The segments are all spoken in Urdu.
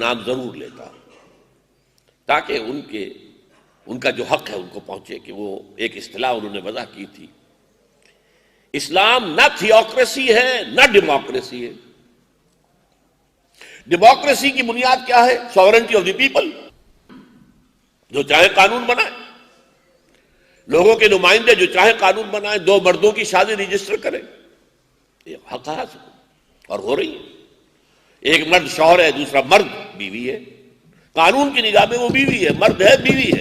نام ضرور لیتا تاکہ ان کا جو حق ہے ان کو پہنچے، کہ وہ ایک اصطلاح انہوں نے وضع کی تھی، اسلام نہ تھیوکریسی ہے نہ ڈیموکریسی ہے۔ ڈیموکریسی کی بنیاد کیا ہے؟ سوورنٹی آف دی پیپل، جو چاہے قانون بنائے، لوگوں کے نمائندے جو چاہے قانون بنائے، دو مردوں کی شادی رجسٹر کریں، یہ حق ہے اور ہو رہی ہے۔ ایک مرد شوہر ہے، دوسرا مرد بیوی ہے، قانون کی نگاہ میں وہ بیوی ہے، مرد ہے بیوی ہے۔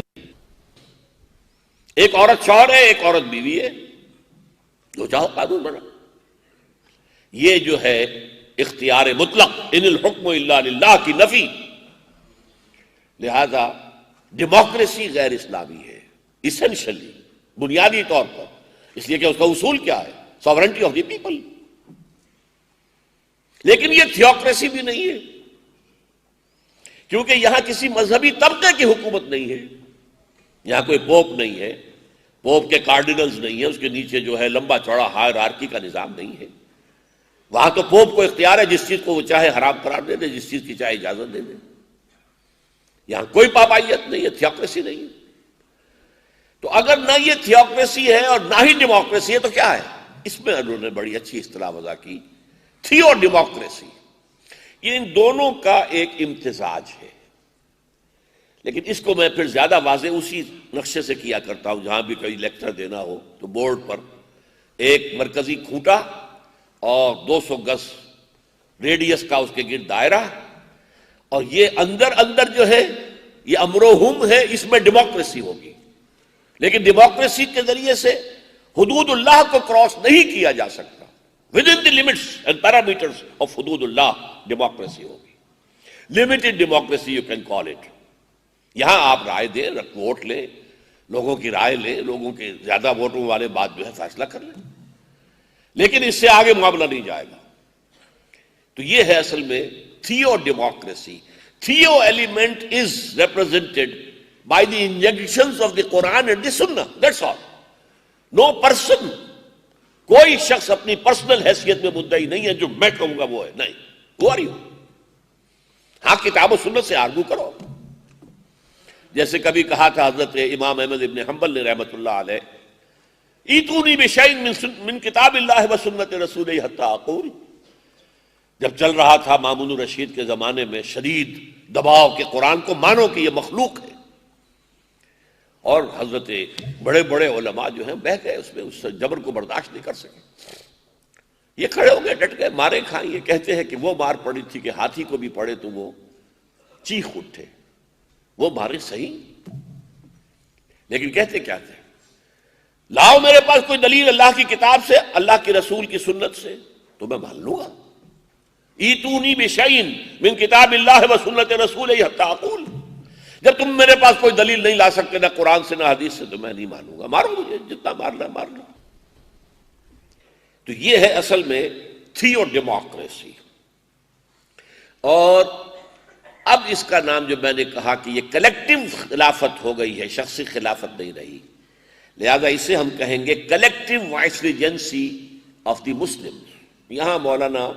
ایک عورت شوہر ہے، ایک عورت بیوی ہے، جو چاہو قانون بنا۔ یہ جو ہے اختیار مطلق، ان الحکم الا للہ کی نفی، لہذا ڈیموکریسی غیر اسلامی ہے ایسنشلی، بنیادی طور پر، اس لیے کہ اس کا اصول کیا ہے؟ Sovereignty of the people. لیکن یہ تھیوکریسی بھی نہیں ہے، کیونکہ یہاں کسی مذہبی طبقے کی حکومت نہیں ہے، یہاں کوئی پوپ نہیں ہے، پوپ کے کارڈینلز نہیں ہیں، اس کے نیچے جو ہے لمبا چوڑا ہائرارکی کا نظام نہیں ہے۔ وہاں تو پوپ کو اختیار ہے، جس چیز کو وہ چاہے حرام قرار دے دے، جس چیز کی چاہے اجازت دے دے۔ یہاں کوئی پابندیت نہیں ہے، تھیوکریسی نہیں ہے۔ تو اگر نہ یہ تھیوکریسی ہے اور نہ ہی ڈیموکریسی ہے تو کیا ہے؟ اس میں انہوں نے بڑی اچھی اصطلاح وضع کی، تھیو ڈیموکریسی۔ یہ ان دونوں کا ایک امتزاج ہے، لیکن اس کو میں پھر زیادہ واضح اسی نقشے سے کیا کرتا ہوں، جہاں بھی کوئی لیکچر دینا ہو تو بورڈ پر ایک مرکزی کھوٹا اور 200 گز ریڈیس کا اس کے گرد دائرہ، اور یہ اندر جو ہے یہ امر و ہم ہے، اس میں ڈیموکریسی ہوگی۔ لیکن ڈیموکریسی کے ذریعے سے حدود اللہ کو کراس نہیں کیا جا سکتا۔ within the limits and parameters of حدود اللہ ڈیموکریسی ہوگی۔ limited democracy you can call it۔ یہاں آپ رائے دیں، ووٹ لیں، لوگوں کی رائے لیں، لوگوں کے زیادہ ووٹوں والے بات جو ہے فیصلہ کر لیں، لیکن اس سے آگے معاملہ نہیں جائے گا۔ تو یہ ہے اصل میں theo democracy. Theo element is represented by the injunctions of the Quran and the Sunnah, that's all. No person، کوئی شخص اپنی پرسنل حیثیت میں مدعی نہیں ہے جو میں کہوں گا وہ ہے، نہیں۔ Who are you؟ ہاں کتاب و سنت سے آرگو کرو، جیسے کبھی کہا تھا حضرت امام احمد ابن حنبل نے رحمت اللہ علیہ، ایتونی بشیء من کتاب اللہ و سنت رسولہ حتی اقول۔ جب چل رہا تھا مامون الرشید کے زمانے میں شدید دباؤ کہ قرآن کو مانو کہ یہ مخلوق ہے، اور حضرت بڑے بڑے علماء جو ہیں بہہ گئے اس میں، اس جبر کو برداشت نہیں کر سکے۔ یہ کھڑے ہو گئے، ڈٹ گئے، مارے کھائیں۔ یہ کہتے ہیں کہ وہ مار پڑی تھی کہ ہاتھی کو بھی پڑے تو وہ چیخ اٹھے، وہ مارے صحیح، لیکن کہتے کیا تھے؟ لاؤ میرے پاس کوئی دلیل اللہ کی کتاب سے، اللہ کے رسول کی سنت سے، تو میں مان لوں گا۔ ایتونی بشیء من کتاب اللہ و سنت رسولہ حتی اقول۔ جب تم میرے پاس کوئی دلیل نہیں لا سکتے، نہ قرآن سے نہ حدیث سے، تو میں نہیں مانوں گا، مارو مجھے، جتنا مارنا مار لو۔ تو یہ ہے اصل میں تھیو ڈیموکریسی۔ اور اب اس کا نام جو میں نے کہا کہ یہ کلیکٹیو خلافت ہو گئی ہے، شخصی خلافت نہیں رہی، لہذا اسے ہم کہیں گے کلیکٹیو وائسریجنسی آف دی مسلم۔ یہاں مولانا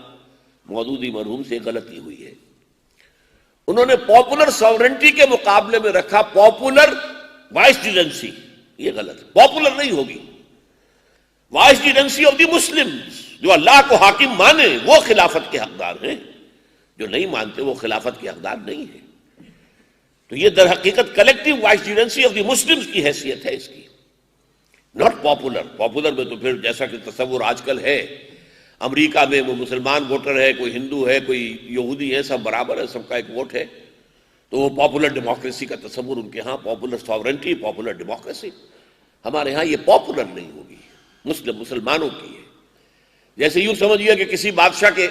مودودی مرحوم سے غلطی ہوئی ہے، انہوں نے پاپولر ساورنٹی کے مقابلے میں رکھا پاپولر وائسریجنسی، یہ غلط ہے، پاپولر نہیں ہوگی۔ وائسریجنسی آف دی مسلمز، جو اللہ کو حاکم مانے وہ خلافت کے حقدار ہیں، جو نہیں مانتے وہ خلافت کے حقدار نہیں ہیں۔ تو یہ در حقیقت کلیکٹیو وائسریجنسی آف دی مسلمز کی حیثیت ہے اس کی، ناٹ پاپولر۔ پاپولر میں تو پھر جیسا کہ تصور آج کل ہے، امریکہ میں وہ مسلمان ووٹر ہے، کوئی ہندو ہے، کوئی یہودی ہے، سب برابر ہے، سب کا ایک ووٹ ہے، تو وہ پاپولر ڈیموکریسی کا تصور ان کے ہاں، پاپولر ساورنٹی، پاپولر ڈیموکریسی۔ ہمارے ہاں یہ پاپولر نہیں ہوگی، مسلمانوں کی ہے۔ جیسے یوں سمجھیے کہ کسی بادشاہ کے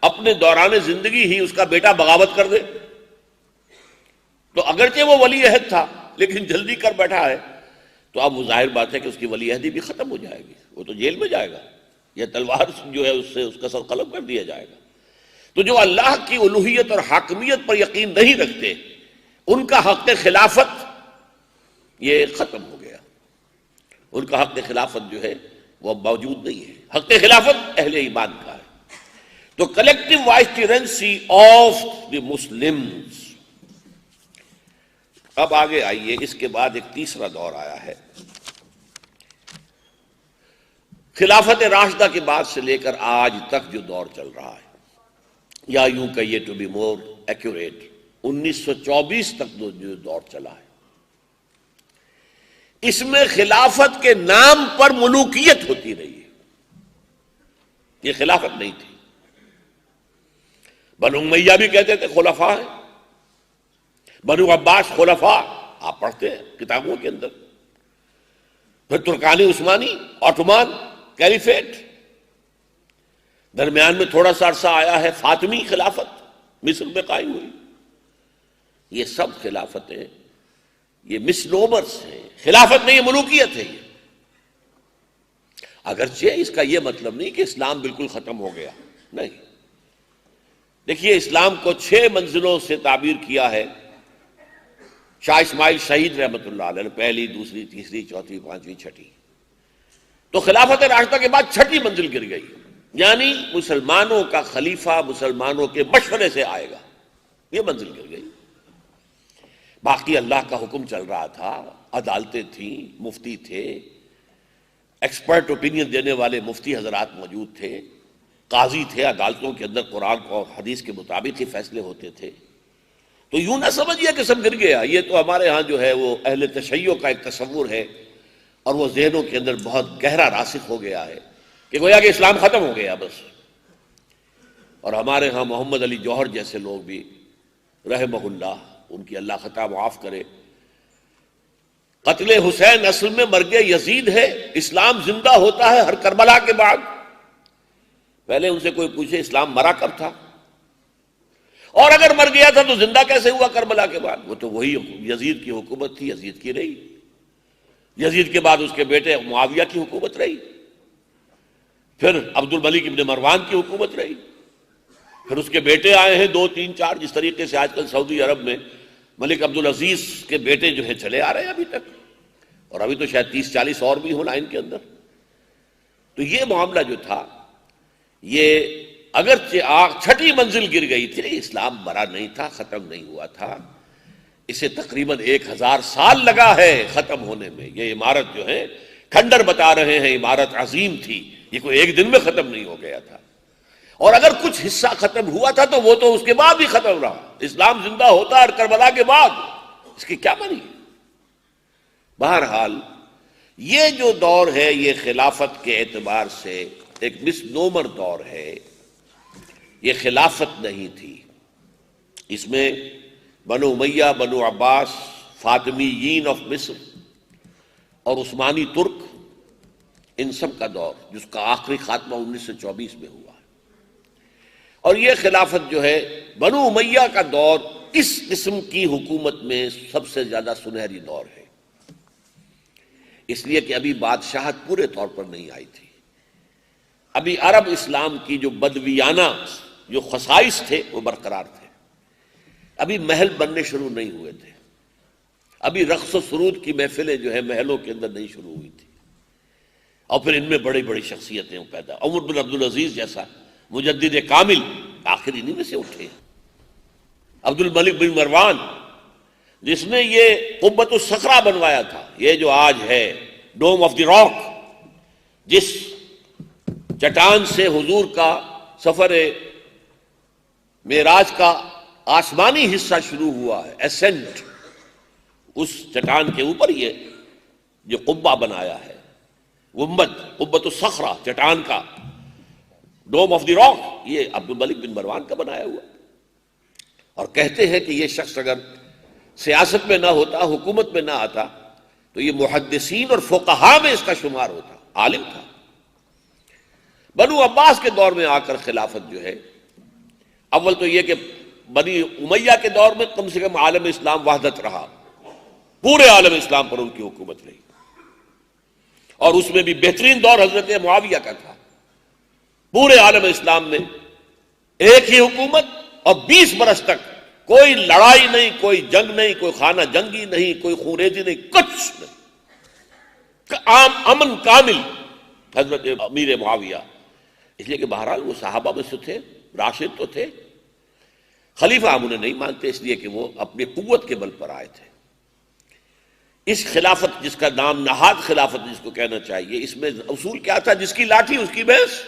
اپنے دوران زندگی ہی اس کا بیٹا بغاوت کر دے، تو اگرچہ وہ ولی عہد تھا لیکن جلدی کر بیٹھا ہے، تو اب وہ ظاہر بات ہے کہ اس کی ولی عہدی بھی ختم ہو جائے گی، وہ تو جیل میں جائے گا، یا تلوار جو ہے اس سے اس کا سر قلم کر دیا جائے گا۔ تو جو اللہ کی الوہیت اور حاکمیت پر یقین نہیں رکھتے، ان کا حق خلافت یہ ختم ہو گیا، ان کا حق خلافت جو ہے وہ موجود نہیں ہے۔ حق خلافت اہل ایمان کا ہے۔ تو کلیکٹو وائسرنسی آف دی مسلمز. اب آگے آئیے، اس کے بعد ایک تیسرا دور آیا ہے. خلافت راشدہ کے بعد سے لے کر آج تک جو دور چل رہا ہے، یا یوں کہیے ٹو بی مور ایکوریٹ 1924 تک جو دور چلا ہے، اس میں خلافت کے نام پر ملوکیت ہوتی رہی ہے. یہ خلافت نہیں تھی. بنو امیہ بھی کہتے تھے خلفاء ہیں، بنو عباس خلفاء آپ پڑھتے ہیں کتابوں کے اندر. پھر ترکانی عثمانی آٹومان کیلیفیٹ، درمیان میں تھوڑا سا عرصہ آیا ہے فاطمی خلافت مصر میں قائم ہوئی. یہ سب خلافتیں یہ مسنومرز ہیں، خلافت نہیں، یہ ملوکیت ہے. یہ اگرچہ اس کا یہ مطلب نہیں کہ اسلام بالکل ختم ہو گیا، نہیں. دیکھیے اسلام کو 6 منزلوں سے تعبیر کیا ہے شاہ اسماعیل شہید رحمۃ اللہ علیہ نے، پہلی، دوسری، تیسری، چوتھی، پانچویں، چھٹی. تو خلافت راشدہ کے بعد 6ٹھی منزل گر گئی، یعنی مسلمانوں کا خلیفہ مسلمانوں کے مشورے سے آئے گا. یہ منزل گر گئی. باقی اللہ کا حکم چل رہا تھا، عدالتیں تھیں، مفتی تھے، ایکسپرٹ اوپینین دینے والے مفتی حضرات موجود تھے، قاضی تھے، عدالتوں کے اندر قرآن اور حدیث کے مطابق ہی فیصلے ہوتے تھے. تو یوں نہ سمجھیے کہ سب گر گیا. یہ تو ہمارے ہاں جو ہے وہ اہل تشیع کا ایک تصور ہے، اور وہ ذہنوں کے اندر بہت گہرا راسخ ہو گیا ہے کہ گویا کہ اسلام ختم ہو گیا بس. اور ہمارے ہاں محمد علی جوہر جیسے لوگ بھی رحمہ اللہ، ان کی اللہ خطا معاف کرے، قتل حسین اصل میں مرگ یزید ہے، اسلام زندہ ہوتا ہے ہر کربلا کے بعد. پہلے ان سے کوئی پوچھے اسلام مرا کب تھا، اور اگر مر گیا تھا تو زندہ کیسے ہوا کربلا کے بعد؟ وہ تو وہی یزید کی حکومت تھی، یزید کی رہی. یزید کے بعد اس کے بیٹے معاویہ کی حکومت رہی، پھر عبد الملک ابن مروان کی حکومت رہی، پھر اس کے بیٹے آئے ہیں 2 3 4، جس طریقے سے آج کل سعودی عرب میں ملک عبدالعزیز کے بیٹے جو ہیں چلے آ رہے ہیں ابھی تک، اور ابھی تو شاید 30 40 اور بھی ہوں لائن کے اندر. تو یہ معاملہ جو تھا، یہ اگرچہ 6ٹھی منزل گر گئی تھی، اسلام مرا نہیں تھا، ختم نہیں ہوا تھا. اسے تقریباً 1000 سال لگا ہے ختم ہونے میں. یہ عمارت جو ہے کھنڈر بتا رہے ہیں، عمارت عظیم تھی، یہ کوئی ایک دن میں ختم نہیں ہو گیا تھا. اور اگر کچھ حصہ ختم ہوا تھا تو وہ تو اس کے بعد بھی ختم رہا. اسلام زندہ ہوتا ہے کربلا کے بعد، اس کی کیا معنی؟ بہرحال یہ جو دور ہے یہ خلافت کے اعتبار سے ایک مسنومر دور ہے. یہ خلافت نہیں تھی. اس میں بنو امیہ، بنو عباس، فاطمیین آف مصر اور عثمانی ترک، ان سب کا دور جس کا آخری خاتمہ 1924 میں ہوا ہے. اور یہ خلافت جو ہے بنو امیہ کا دور اس قسم کی حکومت میں سب سے زیادہ سنہری دور ہے، اس لیے کہ ابھی بادشاہت پورے طور پر نہیں آئی تھی. ابھی عرب اسلام کی جو بدویانہ جو خصائص تھے وہ برقرار تھے. ابھی محل بننے شروع نہیں ہوئے تھے. ابھی رقص و سرود کی محفلیں جو ہے محلوں کے اندر نہیں شروع ہوئی تھی. اور پھر ان میں بڑی بڑی شخصیتیں پیدا، عمر بن عبدالعزیز جیسا مجدد کامل آخر انہی میں سے اٹھے. عبد الملک بن مروان جس نے یہ قبۃ الصخرہ بنوایا تھا، یہ جو آج ہے ڈوم آف دی راک، جس چٹان سے حضور کا سفر معراج کا آسمانی حصہ شروع ہوا ہے، اسینٹ، اس چٹان کے اوپر یہ جو قبہ بنایا ہے، گنبد، قبۃ الصخرہ، چٹان کا ڈوم آف دی راک، یہ عبد الملک بن مروان کا بنایا ہوا. اور کہتے ہیں کہ یہ شخص اگر سیاست میں نہ ہوتا، حکومت میں نہ آتا، تو یہ محدثین اور فقہاء میں اس کا شمار ہوتا، عالم تھا. بنو عباس کے دور میں آ کر خلافت جو ہے، اول تو یہ کہ بنی امیہ کے دور میں کم سے کم عالم اسلام وحدت رہا، پورے عالم اسلام پر ان کی حکومت رہی، اور اس میں بھی بہترین دور حضرت معاویہ کا تھا. پورے عالم اسلام میں ایک ہی حکومت، اور 20 برس تک کوئی لڑائی نہیں، کوئی جنگ نہیں، کوئی خانہ جنگی نہیں، کوئی خونریزی نہیں، کچھ نہیں، امن کامل حضرت امیر معاویہ. اس لیے کہ بہرحال وہ صحابہ میں سے تھے، راشد تو تھے، خلیفہ ہم انہیں نہیں مانتے اس لیے کہ وہ اپنی قوت کے بل پر آئے تھے۔ اس خلافت جس کا نام نہاد خلافت جس کو کہنا چاہیے، اس میں اصول کیا تھا؟ جس کی لاٹھی اس کی بھینس۔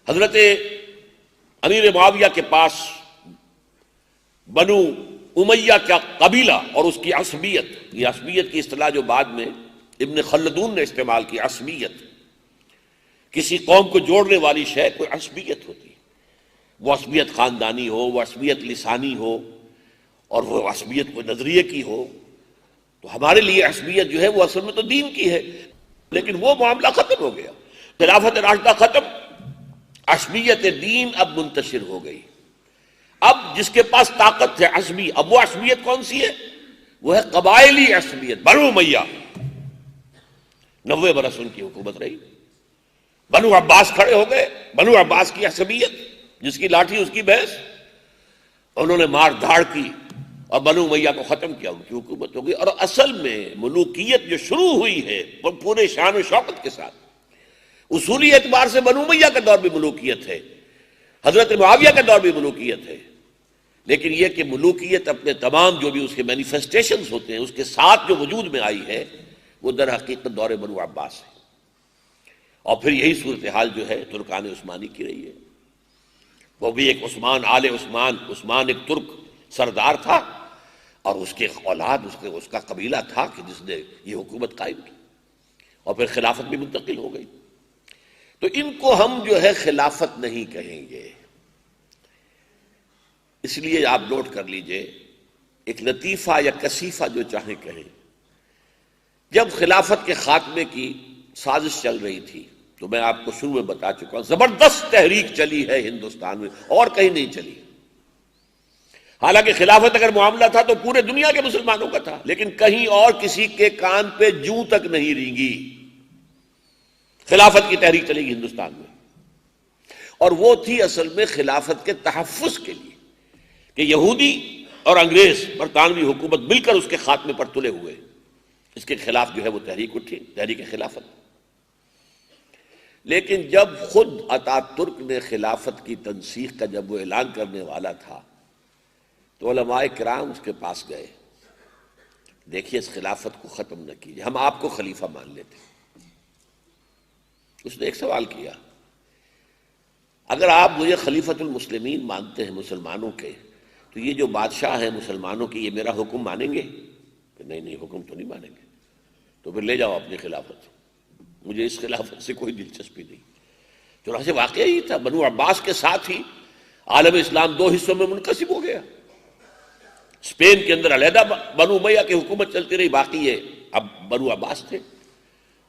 حضرت امیر معاویہ کے پاس بنو امیہ کا قبیلہ اور اس کی عصبیت، یہ عصبیت کی اصطلاح جو بعد میں ابن خلدون نے استعمال کی، عصبیت، کسی قوم کو جوڑنے والی شے کوئی عصبیت ہوتی ہے، وہ عصبیت خاندانی ہو، وہ عصبیت لسانی ہو، اور وہ عصبیت کوئی نظریے کی ہو۔ تو ہمارے لیے عصبیت جو ہے وہ اصل میں تو دین کی ہے، لیکن وہ معاملہ ختم ہو گیا، خلافت راشدہ ختم، عصبیت دین اب منتشر ہو گئی۔ اب جس کے پاس طاقت ہے عصبی، اب وہ عصبیت کون سی ہے؟ وہ ہے قبائلی عصبیت، بنو امیہ۔ 90 برس ان کی حکومت رہی، بنو عباس کھڑے ہو گئے، بنو عباس کی عصبیت، جس کی لاٹھی اس کی بھینس، انہوں نے مار دھاڑ کی اور بنو امیہ کو ختم کیا، ان کی حکومت ہو گئی۔ اور اصل میں ملوکیت جو شروع ہوئی ہے وہ پورے شان و شوکت کے ساتھ، اصولی اعتبار سے بنو امیہ کا دور بھی ملوکیت ہے، حضرت معاویہ کا دور بھی ملوکیت ہے، لیکن یہ کہ ملوکیت اپنے تمام جو بھی اس کے مینیفیسٹیشنز ہوتے ہیں اس کے ساتھ جو وجود میں آئی ہے وہ در حقیقت دور بنو عباس ہے۔ اور پھر یہی صورتحال جو ہے ترکان عثمانی کی رہی ہے، وہ بھی ایک عثمان آل عثمان ایک ترک سردار تھا، اور اس کے اولاد اس کا قبیلہ تھا کہ جس نے یہ حکومت قائم کی، اور پھر خلافت بھی منتقل ہو گئی۔ تو ان کو ہم جو ہے خلافت نہیں کہیں گے، اس لیے آپ نوٹ کر لیجئے، ایک لطیفہ یا کثیفہ جو چاہیں کہیں، جب خلافت کے خاتمے کی سازش چل رہی تھی تو میں آپ کو شروع میں بتا چکا ہوں، زبردست تحریک چلی ہے ہندوستان میں اور کہیں نہیں چلی۔ حالانکہ خلافت اگر معاملہ تھا تو پورے دنیا کے مسلمانوں کا تھا، لیکن کہیں اور کسی کے کان پہ جوں تک نہیں رینگی۔ خلافت کی تحریک چلے گی ہندوستان میں، اور وہ تھی اصل میں خلافت کے تحفظ کے لیے کہ یہودی اور انگریز برطانوی حکومت مل کر اس کے خاتمے پر تلے ہوئے، اس کے خلاف جو ہے وہ تحریک اٹھی، تحریک خلافت۔ لیکن جب خود اتا ترک نے خلافت کی تنسیخ کا جب وہ اعلان کرنے والا تھا تو علماء کرام اس کے پاس گئے، دیکھیے اس خلافت کو ختم نہ کیجیے، ہم آپ کو خلیفہ مان لیتے۔ اس نے ایک سوال کیا، اگر آپ مجھے خلیفۃ المسلمین مانتے ہیں مسلمانوں کے، تو یہ جو بادشاہ ہیں مسلمانوں کی، یہ میرا حکم مانیں گے؟ کہ نہیں حکم تو نہیں مانیں گے۔ تو پھر لے جاؤ اپنی خلافت، مجھے اس خلافت سے کوئی دلچسپی نہیں۔ چنانچہ واقعہ ہی تھا، بنو عباس کے ساتھ ہی عالم اسلام دو حصوں میں منقسم ہو گیا۔ اسپین کے اندر علیحدہ بنو امیہ کی حکومت چلتی رہی، باقی یہ اب بنو عباس تھے۔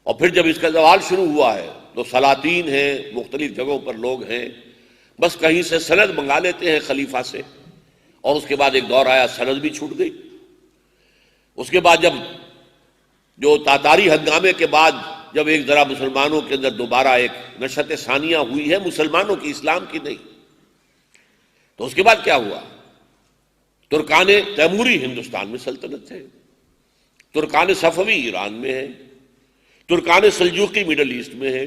اور پھر جب اس کا زوال شروع ہوا ہے تو سلاطین ہیں، مختلف جگہوں پر لوگ ہیں، بس کہیں سے سند منگا لیتے ہیں خلیفہ سے، اور اس کے بعد ایک دور آیا سند بھی چھوٹ گئی۔ اس کے بعد جب جو تاتاری ہنگامے کے بعد جب ایک ذرا مسلمانوں کے اندر دوبارہ ایک نشت ثانیہ ہوئی ہے مسلمانوں کی، اسلام کی نہیں، تو اس کے بعد کیا ہوا؟ ترکان تیموری ہندوستان میں سلطنت ہے، ترکان صفوی ایران میں ہے، ترکان سلجوقی مڈل ایسٹ میں ہے،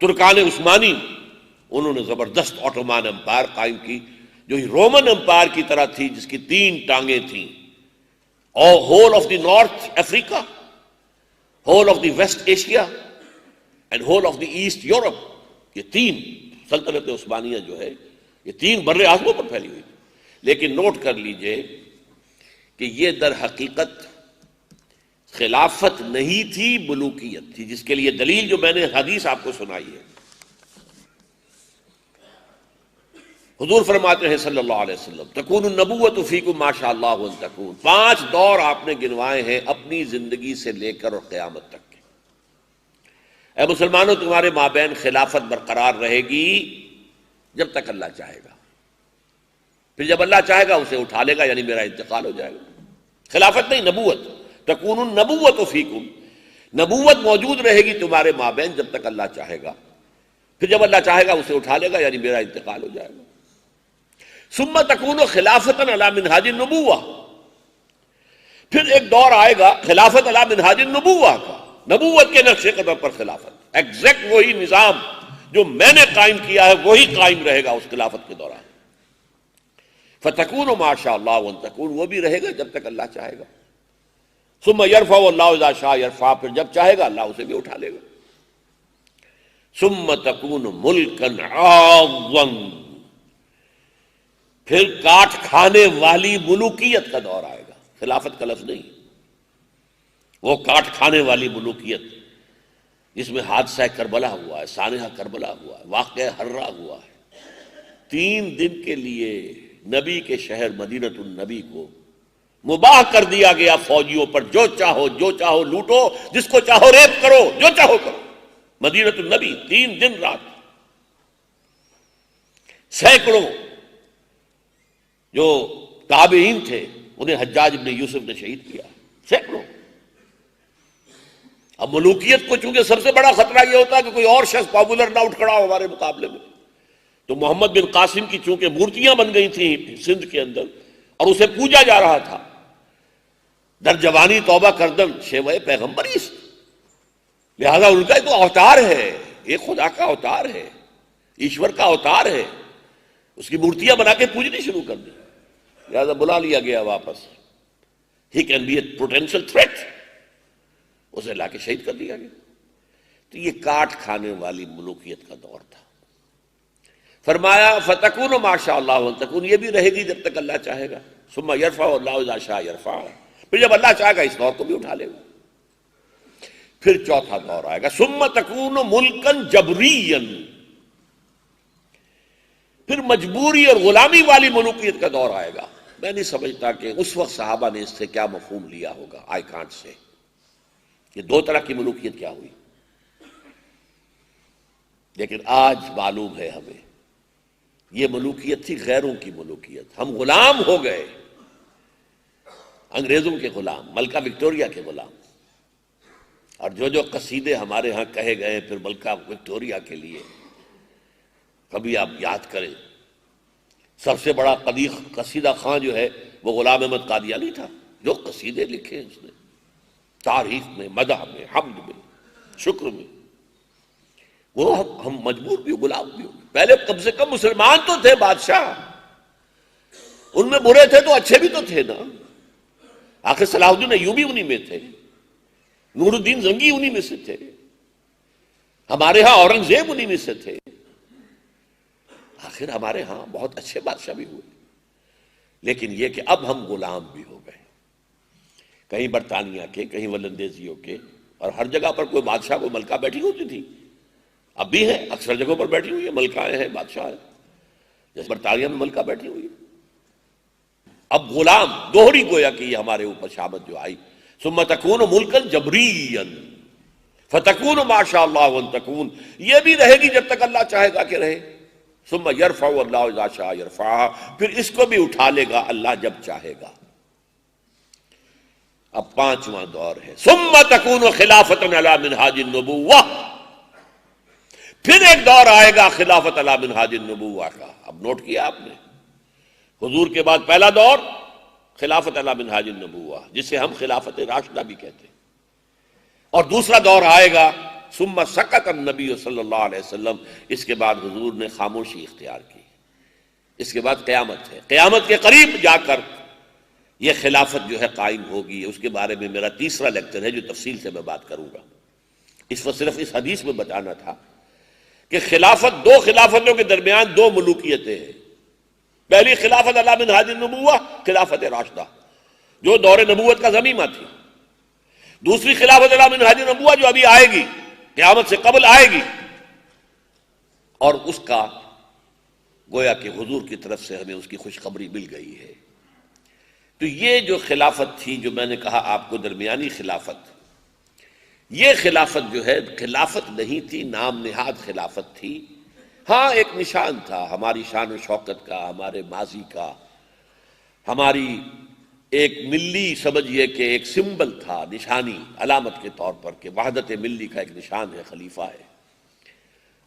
ترکان عثمانی انہوں نے زبردست آٹومان امپائر قائم کی جو رومن امپائر کی طرح تھی، جس کی 3 ٹانگیں تھیں، اور whole of the North Africa, whole of the West Asia and whole of the East Europe, یہ 3 سلطنت عثمانیہ جو ہے یہ 3 بر اعظموں پر پھیلی ہوئی تھی۔ لیکن نوٹ کر لیجئے کہ یہ در حقیقت خلافت نہیں تھی، ملوکیت تھی، جس کے لیے دلیل جو میں نے حدیث آپ کو سنائی ہے۔ حضور فرماتے ہیں صلی اللہ علیہ وسلم، تکون النبوۃ فیکم ما شاء اللہ ان تکون، 5 دور آپ نے گنوائے ہیں اپنی زندگی سے لے کر اور قیامت تک کے۔ اے مسلمانوں، تمہارے مابین خلافت برقرار رہے گی جب تک اللہ چاہے گا، پھر جب اللہ چاہے گا اسے اٹھا لے گا، یعنی میرا انتقال ہو جائے گا۔ خلافت نہیں، نبوت، تکون النبوۃ فیکم، نبوت موجود رہے گی تمہارے مابین جب تک اللہ چاہے گا، پھر جب اللہ چاہے گا اسے اٹھا لے گا، یعنی میرا انتقال ہو جائے گا۔ ثم تکون خلافتا علی منہاج النبوہ، پھر ایک دور آئے گا خلافت علی منہاج النبوہ کا، نبوت کے نقش قدم پر خلافت، ایگزیکٹ وہی نظام جو میں نے قائم کیا ہے وہی قائم رہے گا اس خلافت کے دوران. فتکون ما شاء اللہ وان تکون، وہ بھی رہے گا جب تک اللہ چاہے گا. ثم یرفع اللہ اذا شاء یرفع، پھر جب چاہے گا اللہ اسے بھی اٹھا لے گا. ثم تکون ملکا عاضا، پھر کاٹ کھانے والی ملوکیت کا دور آئے گا. خلافت کا لفظ نہیں، وہ کاٹ کھانے والی ملوکیت جس میں حادثہ کربلا ہوا ہے، سانحہ کربلا ہوا ہے، واقعہ ہررا ہوا ہے. 3 دن کے لیے نبی کے شہر مدینۃ النبی کو مباح کر دیا گیا فوجیوں پر، جو چاہو لوٹو، جس کو چاہو ریپ کرو، جو چاہو کرو. مدینۃ النبی 3 دن رات. سینکڑوں جو تابعین تھے انہیں حجاج بن یوسف نے شہید کیا، سینکڑوں. اب ملوکیت کو چونکہ سب سے بڑا خطرہ یہ ہوتا ہے کہ کوئی اور شخص پاپولر نہ اٹھ کھڑا ہو ہمارے مقابلے میں، تو محمد بن قاسم کی چونکہ مورتیاں بن گئی تھیں سندھ کے اندر اور اسے پوجا جا رہا تھا، در جوانی توبہ کردن شیوہ پیغمبری، لہذا ان کا تو اوتار ہے، ایک خدا کا اوتار ہے، ایشور کا اوتار ہے، اس کی مورتیاں بنا کے پوجنی شروع کر دی. لہذا بلا لیا گیا واپس. He can be a potential threat, اسے لا کے شہید کر دیا گیا. تو یہ کاٹ کھانے والی ملوکیت کا دور تھا. فرمایا فتکون ما شاء اللہ وان تکون، یہ بھی رہے گی جب تک اللہ چاہے گا. ثم یرفع اللہ اذا شاء یرفع، پھر جب اللہ چاہے گا اس دور کو بھی اٹھا لے گا. پھر چوتھا دور آئے گا ثم تکون ملکا جبریا، پھر مجبوری اور غلامی والی ملوکیت کا دور آئے گا. میں نہیں سمجھتا کہ اس وقت صحابہ نے اس سے کیا مفہوم لیا ہوگا. آئی کانٹ سے یہ 2 طرح کی ملوکیت کیا ہوئی، لیکن آج معلوم ہے ہمیں یہ ملوکیت تھی غیروں کی ملوکیت. ہم غلام ہو گئے، انگریزوں کے غلام، ملکہ وکٹوریہ کے غلام. اور جو قصیدے ہمارے ہاں کہے گئے پھر ملکہ وکٹوریہ کے لیے، کبھی آپ یاد کریں سب سے بڑا قصیدہ خواں جو ہے وہ غلام احمد قادیانی تھا. جو قصیدے لکھے اس نے تعریف میں، مدح میں، حمد میں، شکر میں، وہ ہم مجبور بھی غلام بھی ہو. پہلے کم سے کم مسلمان تو تھے بادشاہ، ان میں برے تھے تو اچھے بھی تو تھے نا. آخر صلاح الدین ایوبی انہی میں تھے، نور الدین زنگی انہی میں سے تھے، ہمارے ہاں اورنگزیب انہی میں سے تھے. آخر ہمارے ہاں بہت اچھے بادشاہ بھی ہوئے. لیکن یہ کہ اب ہم غلام بھی ہو گئے، کہیں برطانیہ کے، کہیں ولندیزیوں کے، اور ہر جگہ پر کوئی بادشاہ کوئی ملکہ بیٹھی ہوتی تھی. اب بھی ہیں، اکثر جگہوں پر بیٹھی ہوئی ہے، ملکائیں ہیں، بادشاہ ہیں، جیسے برطانیہ میں ملکہ بیٹھی ہوئی ہے. اب غلام دوہری گویا کہ یہ ہمارے اوپر شامت جو آئی. ثم تکون ملکا جبریا فتکون ما شاء اللہ وان تکون، یہ بھی رہے گی جب تک اللہ چاہے گا کہ رہے. ثم یرفع اللہ اذا شاء یرفع، پھر اس کو بھی اٹھا لے گا اللہ جب چاہے گا. اب 5واں دور ہے ثم تکون خلافۃ علی منہاج النبوہ، پھر ایک دور آئے گا خلافت علی منہاج النبوہ کا. اب نوٹ کیا آپ نے، حضور کے بعد پہلا دور خلافت علی منہاج النبوہ، جسے ہم خلافت راشدہ بھی کہتے ہیں، اور دوسرا دور آئے گا ثم سکت النبی صلی اللہ علیہ وسلم. اس کے بعد حضور نے خاموشی اختیار کی. اس کے بعد قیامت ہے، قیامت کے قریب جا کر یہ خلافت جو ہے قائم ہوگی. اس کے بارے میں میرا تیسرا لیکچر ہے جو تفصیل سے میں بات کروں گا. اس وقت صرف اس حدیث میں بتانا تھا کہ خلافت، 2 خلافتوں کے درمیان 2 ملوکیتیں ہیں. پہلی خلافت علی منہاج النبوہ، خلافت راشدہ جو دور نبوت کا ضمیمہ تھی. دوسری خلافت علی منہاج النبوہ جو ابھی آئے گی، قیامت سے قبل آئے گی، اور اس کا گویا کہ حضور کی طرف سے ہمیں اس کی خوشخبری مل گئی ہے. تو یہ جو خلافت تھی، جو میں نے کہا آپ کو درمیانی خلافت، یہ خلافت جو ہے خلافت نہیں تھی، نام نہاد خلافت تھی. ہاں ایک نشان تھا ہماری شان و شوکت کا، ہمارے ماضی کا، ہماری ایک ملی سمجھیے کہ ایک سمبل تھا، نشانی، علامت کے طور پر کہ وحدت ملی کا ایک نشان ہے، خلیفہ ہے.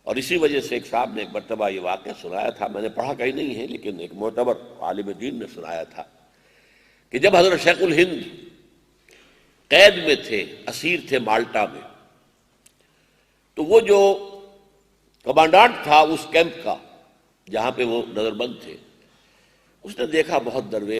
اور اسی وجہ سے ایک صاحب نے ایک مرتبہ یہ واقعہ سنایا تھا، میں نے پڑھا کہیں نہیں ہے لیکن ایک معتبر عالم دین نے سنایا تھا کہ جب حضرت شیخ الہند قید میں تھے، اسیر تھے مالٹا میں، تو وہ جو کمانڈانٹ تھا اس کیمپ کا جہاں پہ وہ نظر بند تھے. اس نے دیکھا بہت درویش